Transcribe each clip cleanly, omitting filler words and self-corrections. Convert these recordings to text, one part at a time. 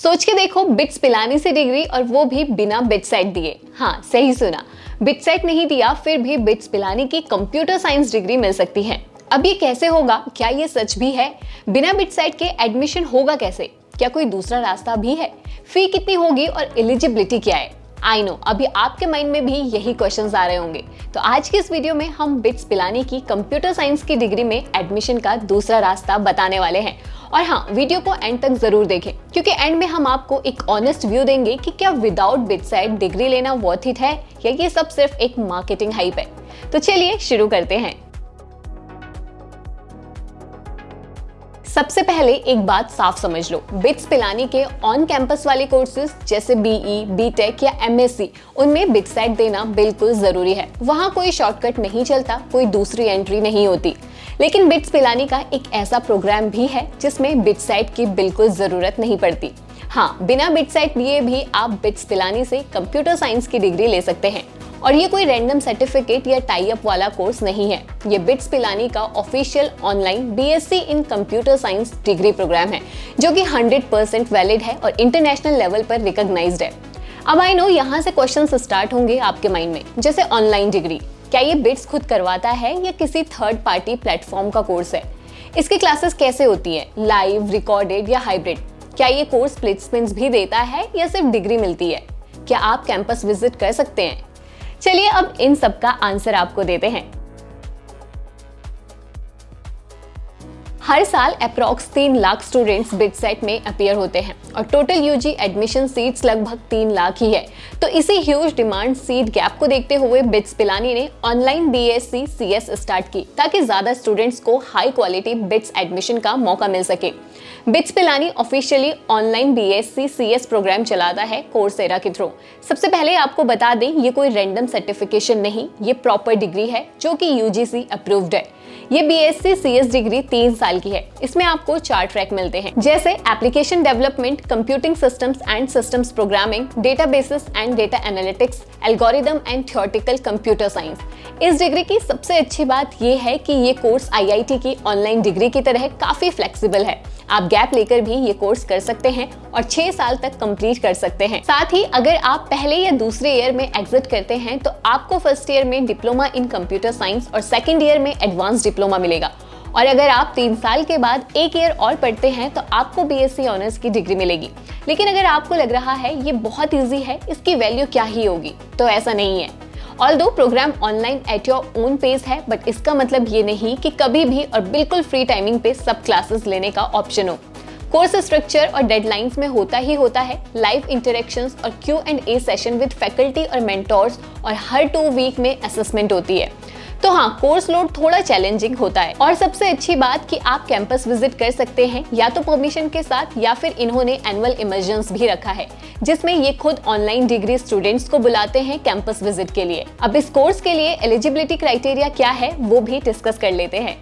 सोच के देखो, बिट्स पिलाने से डिग्री और वो भी बिना बिटसाइट दिए। हाँ, सही सुना, बिटसाइट नहीं दिया फिर भी बिट्स पिलाने की कंप्यूटर साइंस डिग्री मिल सकती है। अब ये कैसे होगा? क्या ये सच भी है? बिना बिटसाइट के एडमिशन होगा कैसे? क्या कोई दूसरा रास्ता भी है? फी कितनी होगी और एलिजिबिलिटी क्या है? आई नो, अभी आपके माइंड में भी यही क्वेश्चंस आ रहे होंगे। तो आज की इस वीडियो में हम बिट्स पिलाने की कंप्यूटर साइंस की डिग्री में एडमिशन का दूसरा रास्ता बताने वाले हैं। और हाँ, वीडियो को एंड तक जरूर देखें, क्योंकि एंड में हम आपको एक ऑनेस्ट व्यू देंगे कि क्या विदाउट बिटसाइट डिग्री लेना वर्थ इट है या ये सब सिर्फ एक मार्केटिंग हाइप है। तो चलिए शुरू करते हैं। सबसे पहले एक बात साफ समझ लो, बिट्स पिलाने के ऑन कैंपस वाले कोर्सेज जैसे बीई, बीटेक या एमएससी, उनमें बिटसाइट देना बिल्कुल जरूरी है। वहां कोई शॉर्टकट नहीं चलता, कोई दूसरी एंट्री नहीं होती। लेकिन बिट्स पिलाने का एक ऐसा प्रोग्राम भी है जिसमें बिटसाइट की बिल्कुल जरूरत नहीं पड़ती। हाँ, बिना बिटसाइट लिए भी आप बिट्स पिलाने से कंप्यूटर साइंस की डिग्री ले सकते हैं। और ये कोई रैंडम सर्टिफिकेट या टाई अप वाला कोर्स नहीं है। ये बिट्स पिलानी का official online BSc in computer science degree program है, जो कि 100% वैलिड है और इंटरनेशनल लेवल पर रिकॉग्नाइज्ड है। अब आई नो, यहाँ से क्वेश्चंस स्टार्ट होंगे आपके माइंड में, जैसे ऑनलाइन डिग्री, क्या ये बिट्स खुद करवाता है या किसी थर्ड पार्टी प्लेटफॉर्म का कोर्स है? इसकी क्लासेस कैसे होती है, लाइव, रिकॉर्डेड या हाइब्रिड? क्या ये कोर्स प्लेसमेंट्स भी देता है या सिर्फ डिग्री मिलती है? क्या आप कैंपस विजिट कर सकते हैं? चलिए अब इन सब का आंसर आपको देते हैं। हर साल अप्रॉक्स 3 लाख स्टूडेंट्स बिटसाइट में अपीयर होते हैं और टोटल यूजी एडमिशन सीट्स लगभग 3 लाख ही है। तो इसी ह्यूज डिमांड सीट गैप को देखते हुए बिट्स पिलानी ने ऑनलाइन बीएससी सीएस स्टार्ट की, ताकि ज्यादा स्टूडेंट्स को हाई क्वालिटी बिट्स एडमिशन का मौका मिल सके। BITS Pilani officially online BSc CS program चलाता है कोर्सेरा के थ्रू। सबसे पहले आपको बता दें, ये कोई रैंडम सर्टिफिकेशन नहीं, ये प्रॉपर डिग्री है जो कि यूजीसी अप्रूव्ड है। ये बीएससी सीएस डिग्री 3 साल की है। इसमें आपको 4 ट्रैक मिलते हैं, जैसे application development, computing systems and systems programming, databases and data analytics, algorithm and theoretical computer science. इस डिग्री की सबसे अच्छी बात यह है कि ये कोर्स आईआईटी की ऑनलाइन डिग्री की तरह काफी फ्लेक्सिबल है। आप गैप लेकर भी ये कोर्स कर सकते हैं और 6 साल तक कंप्लीट कर सकते हैं। साथ ही अगर आप पहले या दूसरे ईयर में एग्जिट करते हैं तो आपको फर्स्ट ईयर में डिप्लोमा इन कंप्यूटर साइंस और सेकंड ईयर में एडवांस डिप्लोमा मिलेगा। और अगर आप 3 साल के बाद 1 ईयर और पढ़ते हैं तो आपको बीएससी ऑनर्स की डिग्री मिलेगी। लेकिन अगर आपको लग रहा है ये बहुत ईजी है, इसकी वैल्यू क्या ही होगी, तो ऐसा नहीं है। Although program online at your own pace है, बट इसका मतलब ये नहीं कि कभी भी और बिल्कुल फ्री टाइमिंग पे सब क्लासेस लेने का ऑप्शन हो। कोर्स स्ट्रक्चर और डेडलाइंस में होता है लाइव इंटरेक्शंस और Q&A सेशन विद फैकल्टी और मेंटोर्स, और हर 2 वीक में असेसमेंट होती है। तो हाँ, कोर्स लोड थोड़ा चैलेंजिंग होता है। और सबसे अच्छी बात कि आप कैंपस विजिट कर सकते हैं, या तो परमिशन के साथ या फिर इन्होंने एनुअल इमर्जन्स भी रखा है, जिसमें ये खुद ऑनलाइन डिग्री स्टूडेंट्स को बुलाते हैं कैंपस विजिट के लिए। अब इस कोर्स के लिए एलिजिबिलिटी क्राइटेरिया क्या है वो भी डिस्कस कर लेते हैं।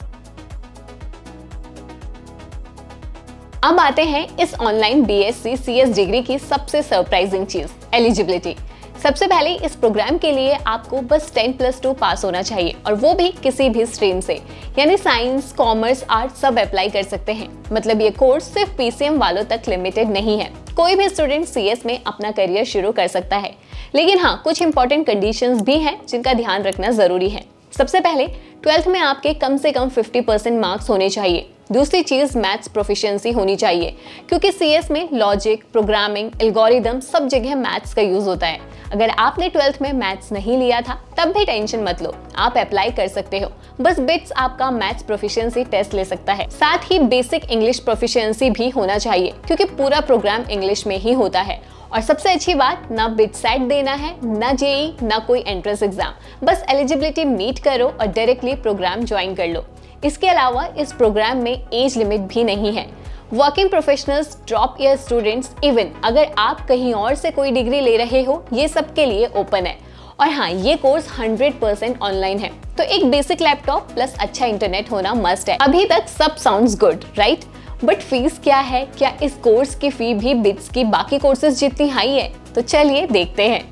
अब आते हैं इस ऑनलाइन बीएससी सीएस डिग्री की सबसे सरप्राइजिंग चीज, एलिजिबिलिटी। सबसे पहले इस प्रोग्राम के लिए आपको बस 10+2 पास होना चाहिए, और वो भी किसी भी स्ट्रीम से, यानी साइंस, कॉमर्स, आर्ट सब अप्लाई कर सकते हैं। मतलब ये कोर्स सिर्फ पीसीएम वालों तक लिमिटेड नहीं है, कोई भी स्टूडेंट सीएस में अपना करियर शुरू कर सकता है। लेकिन हाँ, कुछ इंपॉर्टेंट कंडीशंस भी हैं जिनका ध्यान रखना जरूरी है। सबसे पहले 12th में आपके कम से कम 50% मार्क्स होने चाहिए। दूसरी चीज, मैथ्स प्रोफिशिएंसी होनी चाहिए, क्योंकि सीएस में लॉजिक, प्रोग्रामिंग, एल्गोरिदम सब जगह मैथ्स का यूज होता है। अगर आपने 12th में मैथ्स नहीं लिया था तब भी टेंशन मत लो, आप अप्लाई कर सकते हो। बस बिट्स आपका मैथ्स प्रोफिशिएंसी टेस्ट ले सकता है। साथ ही बेसिक इंग्लिश प्रोफिशिएंसी भी होना चाहिए, क्योंकि पूरा प्रोग्राम इंग्लिश में ही होता है। और सबसे अच्छी बात, ना बिटसाइट देना है, ना जेई, ना कोई एंट्रेंस एग्जाम। बस एलिजिबिलिटी मीट करो और डायरेक्टली प्रोग्राम ज्वाइन कर लो। इसके अलावा इस प्रोग्राम में एज लिमिट भी नहीं है। Working professionals, drop year students, even अगर आप कहीं और से कोई डिग्री ले रहे हो, ये सबके लिए ओपन है। और हाँ, ये कोर्स 100% ऑनलाइन है, तो एक बेसिक लैपटॉप प्लस अच्छा इंटरनेट होना मस्ट है। अभी तक सब sounds good, right? But fees क्या है? क्या इस कोर्स की फी भी बिट्स की बाकी कोर्सेज जितनी हाई है? तो चलिए देखते हैं।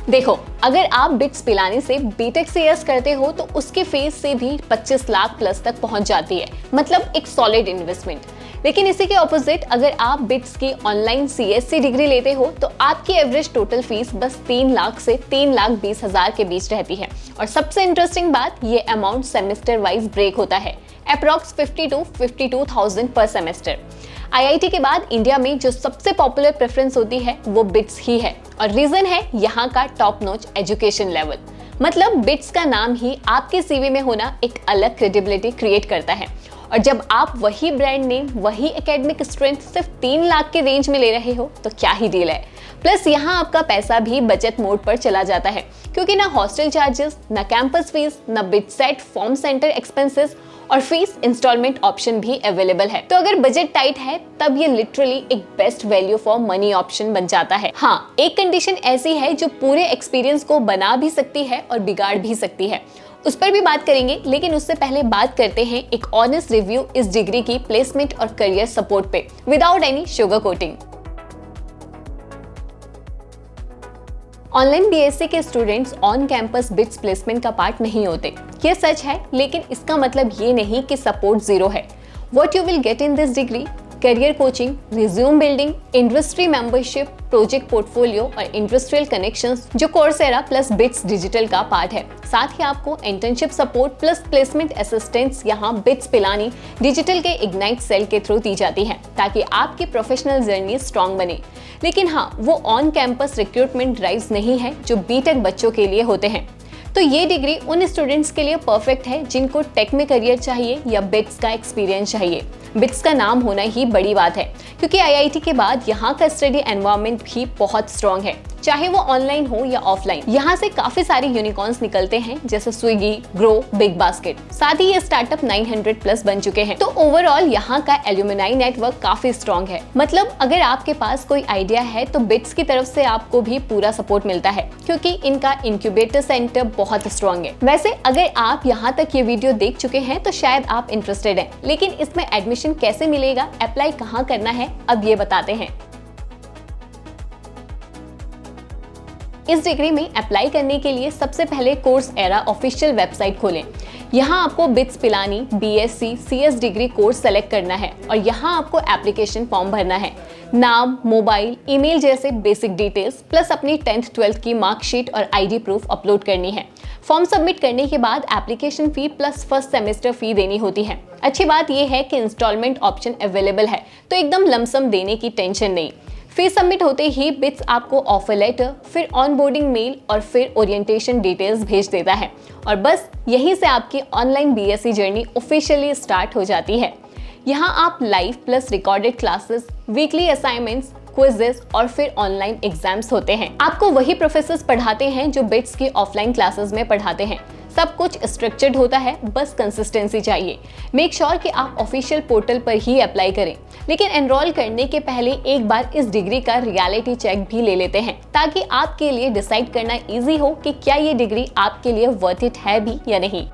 देखो, अगर आप बिट्स पिलाने से बीटेक सीएस करते हो तो उसकी फीस से भी 25 लाख प्लस तक पहुंच जाती है। मतलब एक सॉलिड इन्वेस्टमेंट। लेकिन इसी के ऑपोजिट अगर आप बिट्स की ऑनलाइन CSC डिग्री लेते हो तो आपकी एवरेज टोटल फीस बस 3 लाख से 3,20,000 के बीच रहती है। और सबसे इंटरेस्टिंग बात, ये अमाउंट सेमेस्टर वाइज ब्रेक होता है, अप्रॉक्स 50 to 52,000 पर सेमेस्टर। IIT के बाद इंडिया में जो सबसे पॉपुलर प्रेफरेंस होती है वो बिट्स ही है, और रीजन है यहाँ का टॉप नॉच एजुकेशन लेवल। मतलब बिट्स का नाम ही आपके CV में होना एक अलग क्रेडिबिलिटी क्रिएट करता है। और जब आप वही ब्रांड नेम, वही एकेडमिक स्ट्रेंथ सिर्फ 3 लाख के रेंज में ले रहे हो तो क्या ही डील है। प्लस यहाँ आपका पैसा भी बचत मोड पर चला जाता है, क्योंकि ना हॉस्टल चार्जेस, ना कैंपस फीस, ना बिटसेट फॉर्म सेंटर एक्सपेंसेस, और फीस इंस्टॉलमेंट ऑप्शन भी अवेलेबल है। तो अगर बजट टाइट है तब ये लिटरली एक best value for money option बन जाता है। हाँ, एक कंडीशन ऐसी है जो पूरे एक्सपीरियंस को बना भी सकती है और बिगाड़ भी सकती है, उस पर भी बात करेंगे। लेकिन उससे पहले बात करते हैं एक ऑनेस्ट रिव्यू इस डिग्री की प्लेसमेंट और करियर सपोर्ट पे, without any sugar coating. Online BSc के students on campus bits placement का पार्ट नहीं होते, ये सच है, लेकिन इसका मतलब ये नहीं कि सपोर्ट जीरो है। What you will get in this degree, career coaching, resume building, industry membership, project portfolio और इंडस्ट्रियल कनेक्शंस जो कोर्सेरा प्लस बिट्स डिजिटल का पार्ट है। साथ ही आपको internship support plus placement assistance यहाँ बिट्स पिलानी डिजिटल के ignite cell के through the जाती है, ताकि आपकी प्रोफेशनल जर्नी स्ट्रॉन्ग बने। लेकिन हाँ, वो ऑन कैंपस रिक्रूटमेंट ड्राइव्स नहीं है जो बीटेक बच्चों के लिए होते हैं। तो ये डिग्री उन स्टूडेंट्स के लिए परफेक्ट है जिनको टेक में करियर चाहिए या बिट्स का एक्सपीरियंस चाहिए। बिट्स का नाम होना ही बड़ी बात है, क्योंकि IIT के बाद यहाँ का स्टडी एनवायरनमेंट भी बहुत स्ट्रॉन्ग है, चाहे वो ऑनलाइन हो या ऑफलाइन। यहाँ से काफी सारे यूनिकॉर्न्स निकलते हैं, जैसे स्विगी, ग्रो, बिग बास्केट। साथ ही ये स्टार्टअप 900 प्लस बन चुके हैं। तो ओवरऑल यहाँ का एल्यूमिनाई नेटवर्क काफी स्ट्रॉन्ग है। मतलब अगर आपके पास कोई आइडिया है तो बिट्स की तरफ से आपको भी पूरा सपोर्ट मिलता है, क्योंकि इनका इंक्यूबेटर सेंटर बहुत स्ट्रॉन्ग है। वैसे अगर आप यहाँ तक ये वीडियो देख चुके हैं तो शायद आप इंटरेस्टेड हैं, लेकिन इसमें एडमिशन कैसे मिलेगा, अप्लाई कहाँ करना है, अब ये बताते हैं। इस डिग्री में अप्लाई करने के लिए सबसे पहले कोर्सेरा ऑफिशियल वेबसाइट खोलें। यहाँ आपको bits Pilani BSc CS degree course select करना है और यहाँ आपको एप्लीकेशन फॉर्म भरना है। नाम, मोबाइल, ईमेल जैसे बेसिक डिटेल्स प्लस अपनी 10th 12th की मार्कशीट और ID प्रूफ अपलोड करनी है। फॉर्म सबमिट करने के बाद application fee plus first semester fee देनी होती है। अच्छी बात यह है कि इंस्टॉलमेंट ऑप्शन अवेलेबल है, तो एकदम लमसम देने की टेंशन नहीं। फीस सबमिट होते ही बिट्स आपको ऑफर लेटर, फिर ऑनबोर्डिंग मेल और फिर ओरिएंटेशन डिटेल्स भेज देता है, और बस यहीं से आपकी online BSc journey officially start हो जाती है। यहाँ आप live plus recorded classes, weekly assignments, quizzes और फिर ऑनलाइन एग्जाम्स होते हैं। आपको वही प्रोफेसर्स पढ़ाते हैं जो बिट्स की ऑफलाइन क्लासेस में पढ़ाते हैं। सब कुछ स्ट्रक्चर्ड होता है, बस कंसिस्टेंसी चाहिए। मेक श्योर कि आप ऑफिशियल पोर्टल पर ही अप्लाई करें, लेकिन एनरोल करने के पहले एक बार इस डिग्री का रियलिटी चेक भी ले लेते हैं, ताकि आपके लिए डिसाइड करना इजी हो कि क्या ये डिग्री आपके लिए वर्थ इट है भी या नहीं।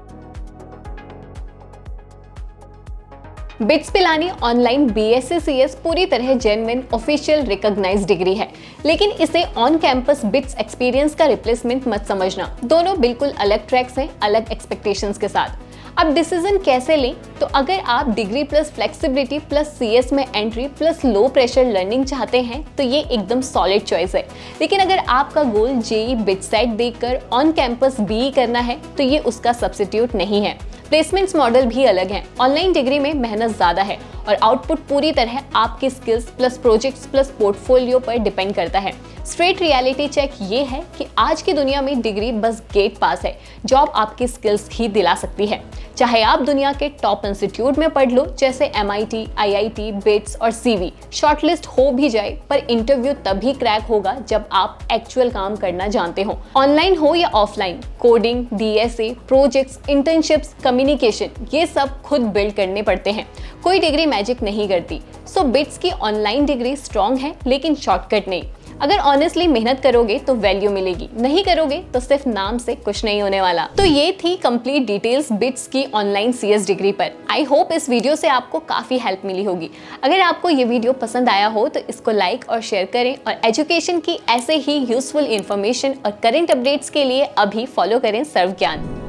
Bits Pilani online BSc CS पूरी तरह जेन्युइन ऑफिशियल रिकॉग्नाइज्ड डिग्री है, लेकिन इसे ऑन कैंपस बिट्स एक्सपीरियंस का रिप्लेसमेंट मत समझना। दोनों बिल्कुल अलग ट्रैक्स हैं, अलग एक्सपेक्टेशंस के साथ। अब डिसीजन कैसे लें? तो अगर आप degree plus flexibility plus CS में entry plus low pressure learning चाहते हैं तो ये एकदम सॉलिड चॉइस है। लेकिन अगर आपका गोल JEE बिटसेट देकर ऑन कैंपस BE करना है तो ये उसका सब्स्टिट्यूट नहीं है। प्लेसमेंट्स मॉडल भी अलग है। ऑनलाइन डिग्री में मेहनत ज्यादा है और आउटपुट पूरी तरह आपकी skills plus projects plus portfolio पर डिपेंड करता है। स्ट्रेट रियलिटी चेक ये है कि आज की दुनिया में डिग्री बस गेट पास है, जॉब आपकी स्किल्स ही दिला सकती है। चाहे आप दुनिया के टॉप इंस्टीट्यूट में पढ़ लो, जैसे MIT, IIT, बिट्स और CV, शॉर्टलिस्ट हो भी जाए पर इंटरव्यू तभी क्रैक होगा जब आप एक्चुअल काम करना जानते हो। ऑनलाइन हो या offline, coding, DSA, projects, internships, communication, ये सब खुद बिल्ड करने पड़ते हैं। कोई डिग्री मैजिक नहीं करती। सो बिट्स की ऑनलाइन डिग्री स्ट्रॉन्ग है, लेकिन शॉर्टकट नहीं। अगर ऑनेस्टली मेहनत करोगे तो वैल्यू मिलेगी, नहीं करोगे तो सिर्फ नाम से कुछ नहीं होने वाला। तो ये थी कंप्लीट डिटेल्स बिट्स की ऑनलाइन CS डिग्री पर। आई होप इस वीडियो से आपको काफी हेल्प मिली होगी। अगर आपको ये वीडियो पसंद आया हो तो इसको लाइक और शेयर करें, और एजुकेशन की ऐसे ही यूजफुल इंफॉर्मेशन और करंट अपडेट्स के लिए अभी फॉलो करें सर्व ज्ञान।